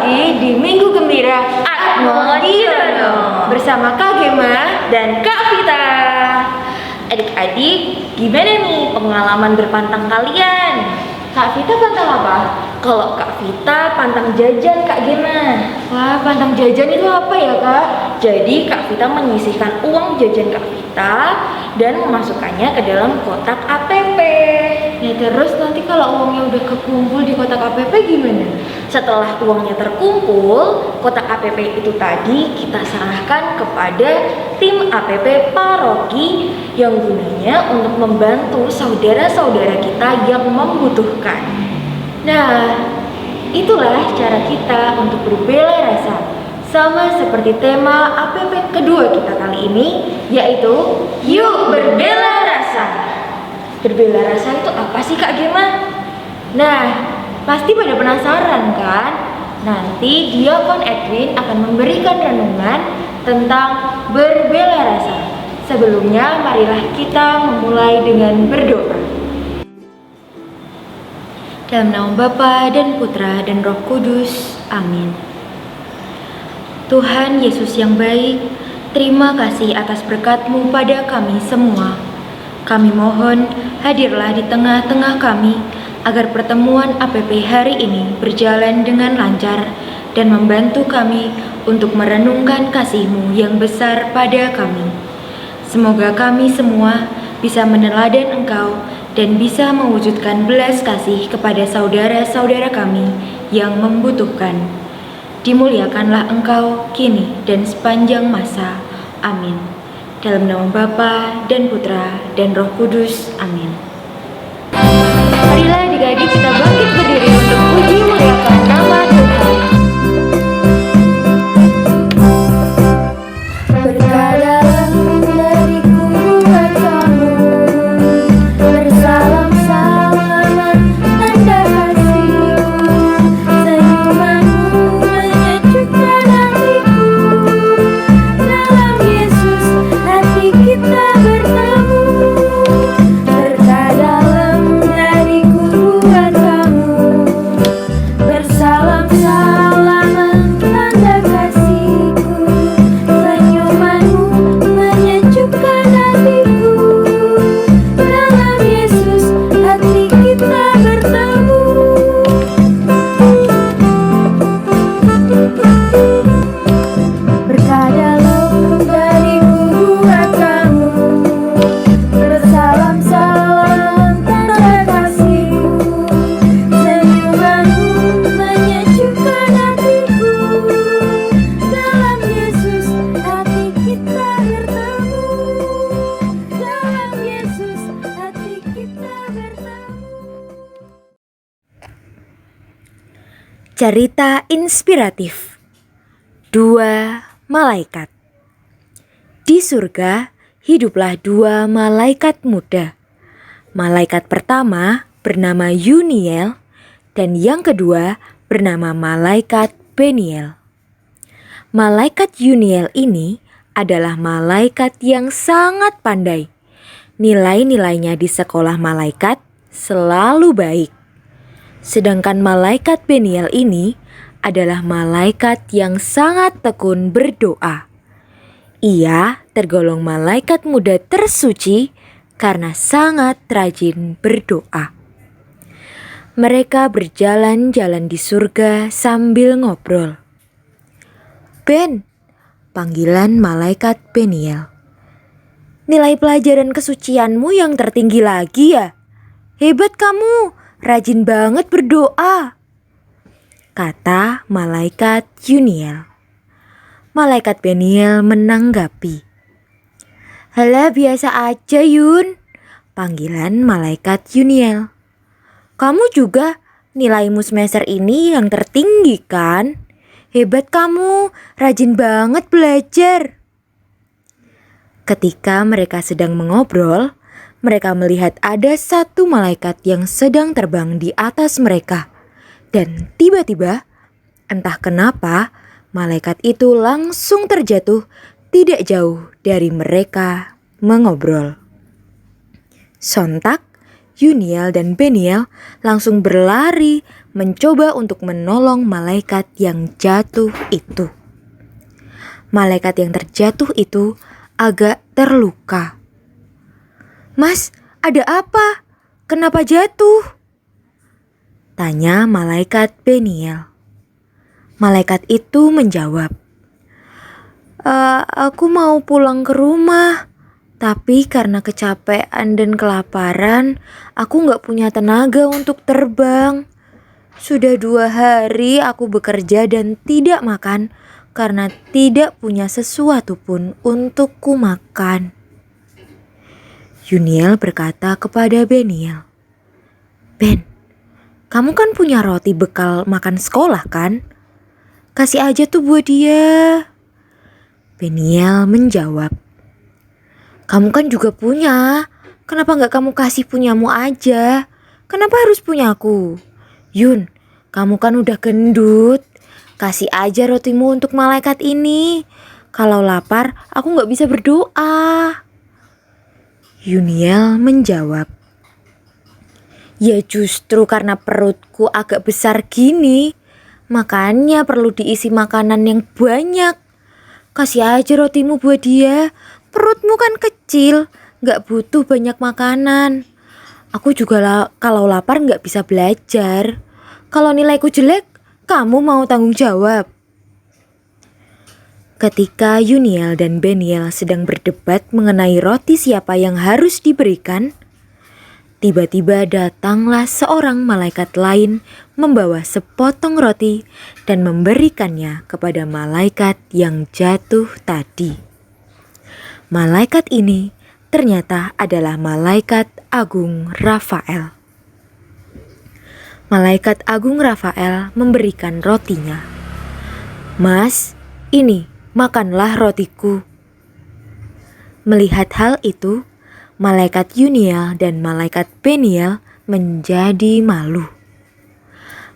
lagi di Minggu Gembira Admodiono bersama Kak Gema dan Kak Vita. Adik-adik, gimana nih pengalaman berpantang kalian? Kak Vita pantang apa? Kalau Kak Vita pantang jajan, Kak Gema. Wah, pantang jajan itu apa ya, Kak? Jadi Kak Vita menyisihkan uang jajan Kak Vita dan memasukkannya ke dalam kotak APP. Ya terus nanti kalau uangnya udah kekumpul di kotak APP gimana? Setelah uangnya terkumpul, kotak APP itu tadi kita serahkan kepada tim APP paroki yang gunanya untuk membantu saudara-saudara kita yang membutuhkan. Nah, itulah cara kita untuk berbela rasa. Sama seperti tema APP kedua kita kali ini, yaitu Yuk Berbela Rasa. Berbela rasa itu apa sih Kak Gema? Nah, pasti pada penasaran kan? Nanti Diakon Edwin akan memberikan renungan tentang berbela rasa. Sebelumnya, marilah kita memulai dengan berdoa. Dalam nama Bapa dan Putra dan Roh Kudus. Amin. Tuhan Yesus yang baik, terima kasih atas berkat-Mu pada kami semua. Kami mohon hadirlah di tengah-tengah kami agar pertemuan APP hari ini berjalan dengan lancar dan membantu kami untuk merenungkan kasih-Mu yang besar pada kami. Semoga kami semua bisa meneladan Engkau dan bisa mewujudkan belas kasih kepada saudara-saudara kami yang membutuhkan. Dimuliakanlah Engkau kini dan sepanjang masa. Amin. Dalam nama Bapa dan Putra dan Roh Kudus. Amin. Marilah adik-adik kita bangkit berdiri untuk puji muliakan nama Tuhan. Cerita inspiratif. Dua malaikat. Di surga hiduplah dua malaikat muda. Malaikat pertama bernama Yuniel dan yang kedua bernama malaikat Beniel. Malaikat Yuniel ini adalah malaikat yang sangat pandai. Nilai-nilainya di sekolah malaikat selalu baik. Sedangkan malaikat Beniel ini adalah malaikat yang sangat tekun berdoa. Ia tergolong malaikat muda tersuci karena sangat rajin berdoa. Mereka berjalan-jalan di surga sambil ngobrol. Ben, panggilan malaikat Beniel. Nilai pelajaran kesucianmu yang tertinggi lagi ya? Hebat kamu! Rajin banget berdoa, kata malaikat Yuniel. Malaikat Beniel menanggapi, "Halah biasa aja Yun," panggilan malaikat Yuniel. "Kamu juga nilaimu semester ini yang tertinggi kan? Hebat kamu, rajin banget belajar." Ketika mereka sedang mengobrol, mereka melihat ada satu malaikat yang sedang terbang di atas mereka. Dan tiba-tiba, entah kenapa, malaikat itu langsung terjatuh tidak jauh dari mereka mengobrol. Sontak, Yuniel dan Beniel langsung berlari mencoba untuk menolong malaikat yang jatuh itu. Malaikat yang terjatuh itu agak terluka. "Mas, ada apa? Kenapa jatuh?" tanya malaikat Beniel. Malaikat itu menjawab, Aku mau pulang ke rumah, tapi karena kecapean dan kelaparan, aku gak punya tenaga untuk terbang. Sudah 2 hari aku bekerja dan tidak makan karena tidak punya sesuatu pun untuk kumakan." Yuniel berkata kepada Beniel, "Ben, kamu kan punya roti bekal makan sekolah kan? Kasih aja tuh buat dia." Beniel menjawab, "Kamu kan juga punya. Kenapa gak kamu kasih punyamu aja? Kenapa harus punyaku? Yun, kamu kan udah gendut. Kasih aja rotimu untuk malaikat ini. Kalau lapar, aku gak bisa berdoa." Yuniel menjawab, "Ya justru karena perutku agak besar gini, makanya perlu diisi makanan yang banyak. Kasih aja rotimu buat dia. Perutmu kan kecil, gak butuh banyak makanan. Aku juga kalau lapar gak bisa belajar. Kalau nilaiku jelek, kamu mau tanggung jawab?" Ketika Yuniel dan Beniel sedang berdebat mengenai roti siapa yang harus diberikan, tiba-tiba datanglah seorang malaikat lain membawa sepotong roti dan memberikannya kepada malaikat yang jatuh tadi. Malaikat ini ternyata adalah malaikat agung Rafael. Malaikat agung Rafael memberikan rotinya. "Mas, ini makanlah rotiku." Melihat hal itu, malaikat Yuniel dan malaikat Beniel menjadi malu.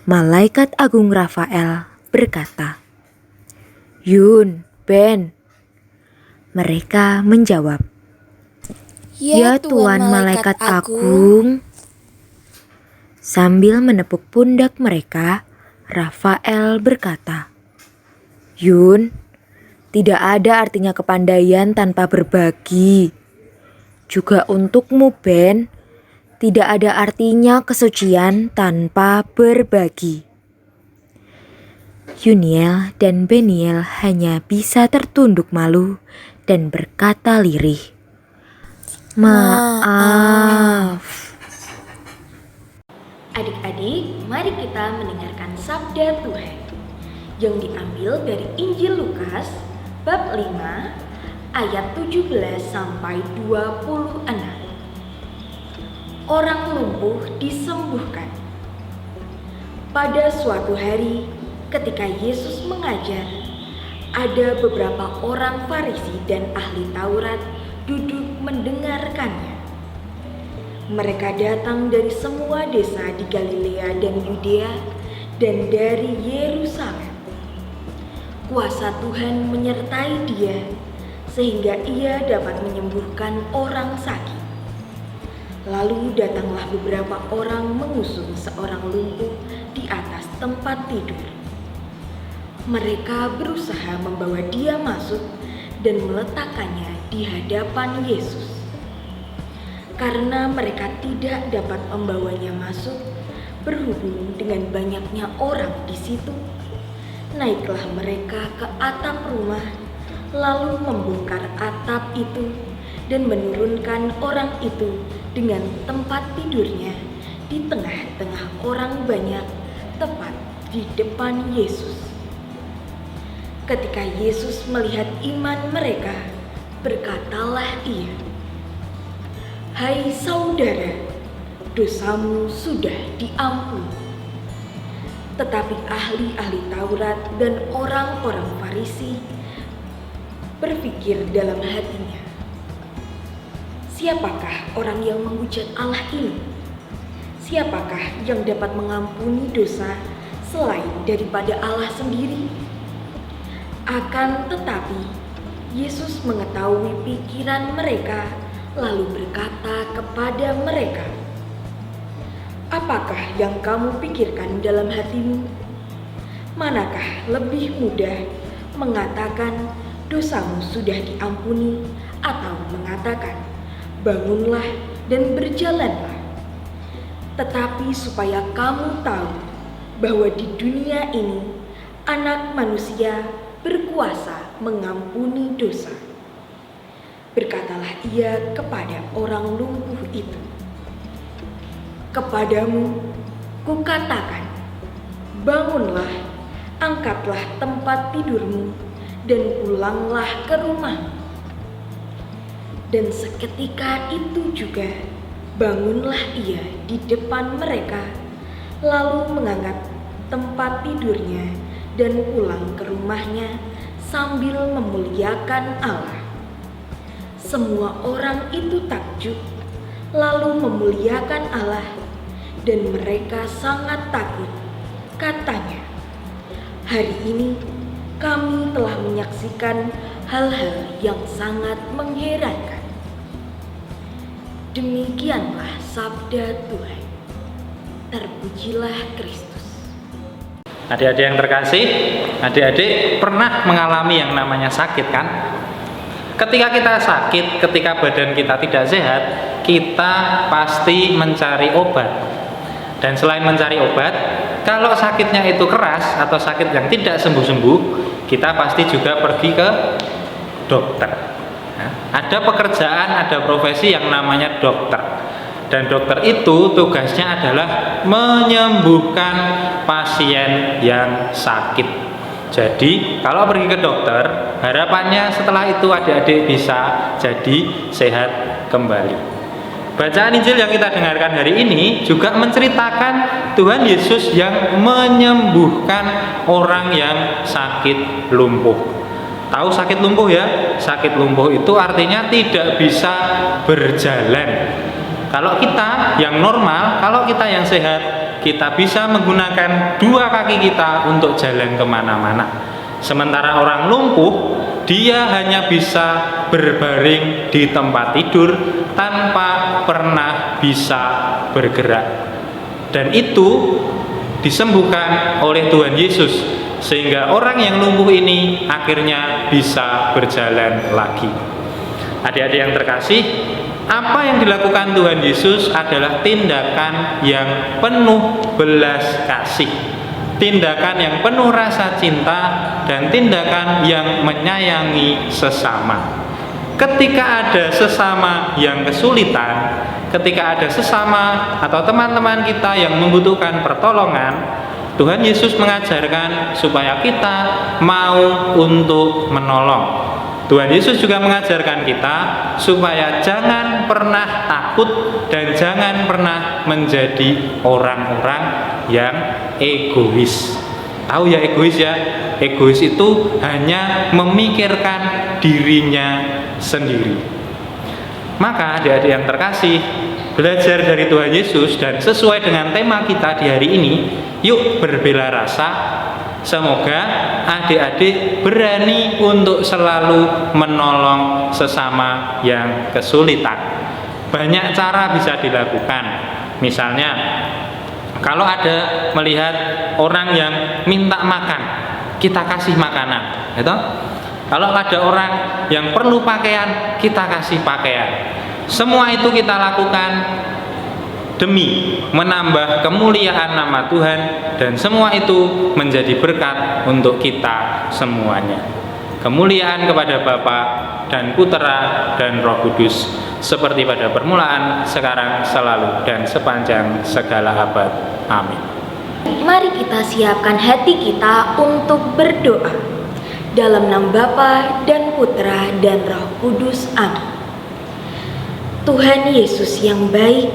Malaikat agung Rafael berkata, "Yun, Ben." Mereka menjawab, "Ya Tuan malaikat agung." Sambil menepuk pundak mereka, Rafael berkata, "Yun, tidak ada artinya kepandaian tanpa berbagi. Juga untukmu, Ben, tidak ada artinya kesucian tanpa berbagi." Yuniel dan Beniel hanya bisa tertunduk malu dan berkata lirih, "Maaf." Adik-adik, mari kita mendengarkan sabda Tuhan yang diambil dari Injil Lukas bab 5 ayat 17 sampai 26. Orang lumpuh disembuhkan. Pada suatu hari ketika Yesus mengajar, ada beberapa orang Farisi dan ahli Taurat duduk mendengarkannya. Mereka datang dari semua desa di Galilea dan Yudea dan dari Yerusalem. Kuasa Tuhan menyertai dia sehingga ia dapat menyembuhkan orang sakit. Lalu datanglah beberapa orang mengusung seorang lumpuh di atas tempat tidur. Mereka berusaha membawa dia masuk dan meletakkannya di hadapan Yesus. Karena mereka tidak dapat membawanya masuk, berhubung dengan banyaknya orang di situ, naiklah mereka ke atap rumah, lalu membongkar atap itu dan menurunkan orang itu dengan tempat tidurnya di tengah-tengah orang banyak, tepat di depan Yesus. Ketika Yesus melihat iman mereka, berkatalah ia, "Hai saudara, dosamu sudah diampuni." Tetapi ahli-ahli Taurat dan orang-orang Farisi berpikir dalam hatinya, "Siapakah orang yang menghujat Allah ini? Siapakah yang dapat mengampuni dosa selain daripada Allah sendiri?" Akan tetapi, Yesus mengetahui pikiran mereka, lalu berkata kepada mereka, apakah yang kamu pikirkan dalam hatimu? Manakah lebih mudah mengatakan dosamu sudah diampuni atau mengatakan bangunlah dan berjalanlah? Tetapi supaya kamu tahu bahwa di dunia ini Anak Manusia berkuasa mengampuni dosa. Berkatalah ia kepada orang lumpuh itu, kepadamu kukatakan, bangunlah, angkatlah tempat tidurmu, dan pulanglah ke rumah. Dan seketika itu juga bangunlah ia di depan mereka, lalu mengangkat tempat tidurnya dan pulang ke rumahnya sambil memuliakan Allah. Semua orang itu takjub, lalu memuliakan Allah, dan mereka sangat takut. Katanya, hari ini kami telah menyaksikan hal-hal yang sangat mengherankan. Demikianlah sabda Tuhan. Terpujilah Kristus. Adik-adik yang terkasih, adik-adik pernah mengalami yang namanya sakit kan? Ketika kita sakit, ketika badan kita tidak sehat, kita pasti mencari obat. Dan selain mencari obat, kalau sakitnya itu keras atau sakit yang tidak sembuh-sembuh, kita pasti juga pergi ke dokter. Nah, ada pekerjaan, ada profesi yang namanya dokter. Dan dokter itu tugasnya adalah menyembuhkan pasien yang sakit. Jadi kalau pergi ke dokter, harapannya setelah itu adik-adik bisa jadi sehat kembali. Bacaan Injil yang kita dengarkan hari ini juga menceritakan Tuhan Yesus yang menyembuhkan orang yang sakit lumpuh. Tahu sakit lumpuh ya? Sakit lumpuh itu artinya tidak bisa berjalan. Kalau kita yang normal, kalau kita yang sehat, kita bisa menggunakan dua kaki kita untuk jalan kemana-mana. Sementara orang lumpuh, dia hanya bisa berbaring di tempat tidur tanpa pernah bisa bergerak. Dan itu disembuhkan oleh Tuhan Yesus, sehingga orang yang lumpuh ini akhirnya bisa berjalan lagi. Adik-adik yang terkasih, apa yang dilakukan Tuhan Yesus adalah tindakan yang penuh belas kasih, tindakan yang penuh rasa cinta, dan tindakan yang menyayangi sesama. Ketika ada sesama yang kesulitan, ketika ada sesama atau teman-teman kita yang membutuhkan pertolongan, Tuhan Yesus mengajarkan supaya kita mau untuk menolong. Tuhan Yesus juga mengajarkan kita supaya jangan pernah takut dan jangan pernah menjadi orang-orang yang egois. Tahu ya egois ya? Egois itu hanya memikirkan dirinya sendiri. Maka adik-adik yang terkasih, belajar dari Tuhan Yesus dan sesuai dengan tema kita di hari ini, yuk berbela rasa. Semoga adik-adik berani untuk selalu menolong sesama yang kesulitan. Banyak cara bisa dilakukan. Misalnya, kalau ada melihat orang yang minta makan, kita kasih makanan, gitu. Kalau ada orang yang perlu pakaian, kita kasih pakaian. Semua itu kita lakukan demi menambah kemuliaan nama Tuhan, dan semua itu menjadi berkat untuk kita semuanya. Kemuliaan kepada Bapa dan Putera dan Roh Kudus, seperti pada permulaan, sekarang, selalu, dan sepanjang segala abad. Amin. Mari kita siapkan hati kita untuk berdoa. Dalam nama Bapa dan Putera dan Roh Kudus. Amin. Tuhan Yesus yang baik,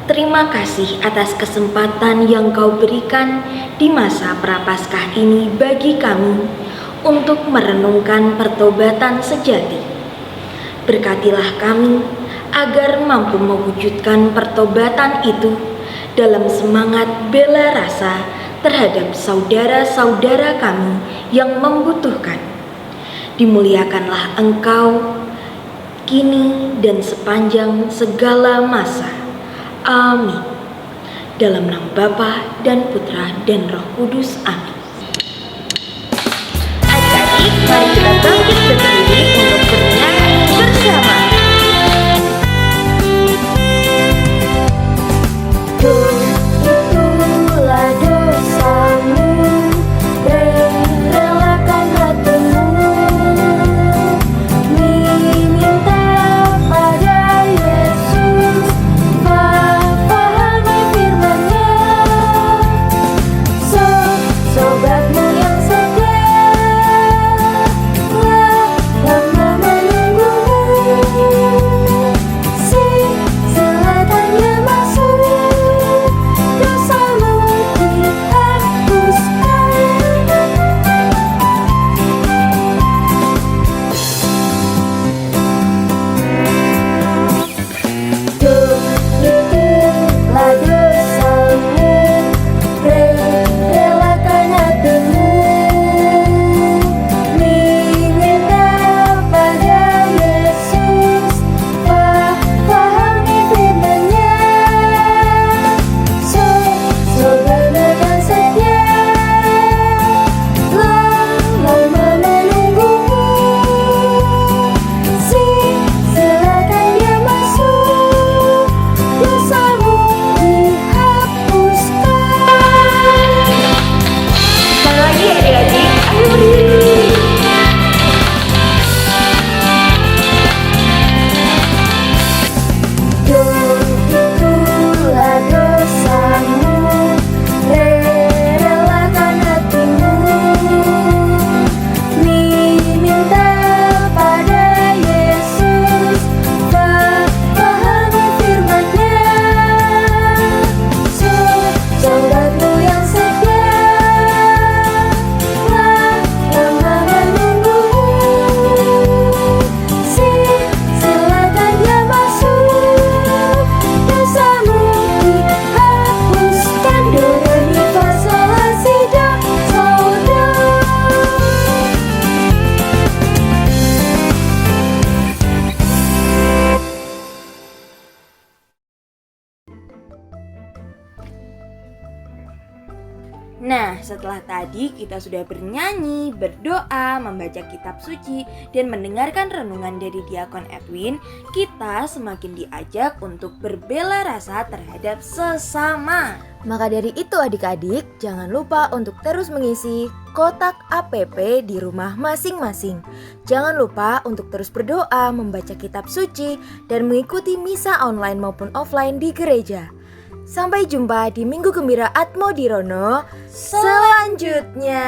terima kasih atas kesempatan yang Kau berikan di masa Prapaskah ini bagi kami untuk merenungkan pertobatan sejati. Berkatilah kami agar mampu mewujudkan pertobatan itu dalam semangat bela rasa terhadap saudara-saudara kami yang membutuhkan. Dimuliakanlah Engkau kini dan sepanjang segala masa. Amin. Dalam nama Bapa dan Putra dan Roh Kudus. Amin. Adik-adik, mari kita bangkit berdiri untuk bernyanyi bersama. Itulah dosamu, relakan hatimu, minta pada Yesus, pahami firman-Nya. Sobatmu yang setia, lama menunggumu, silakannya masuk, dosamu dihapuskan. Itulah dosamu, relakan hatimu, minta pada Yesus, pahami firman-Nya. Sobatmu yang setia, lama menunggumu, silakan dia masuk, dosamu dihapuskan. Sekali lagi adik-adik, ayo berdiri. Itulah dosamu, relakan hatimu, minta pada Yesus, pahami firman-Nya. Sobatmu yang setia, lama menunggumu, silakan dia masuk, dosamu dihapuskan. Do re mi fa sol la si do sol do. Nah, setelah tadi kita sudah bernyanyi, berdoa, membaca kitab suci, dan mendengarkan renungan dari Diakon Edwin, kita semakin diajak untuk berbela rasa terhadap sesama. Maka dari itu adik-adik, jangan lupa untuk terus mengisi kotak APP di rumah masing-masing. Jangan lupa untuk terus berdoa, membaca kitab suci, dan mengikuti misa online maupun offline di gereja. Sampai jumpa di Minggu Gembira Atmo Dirono selanjutnya.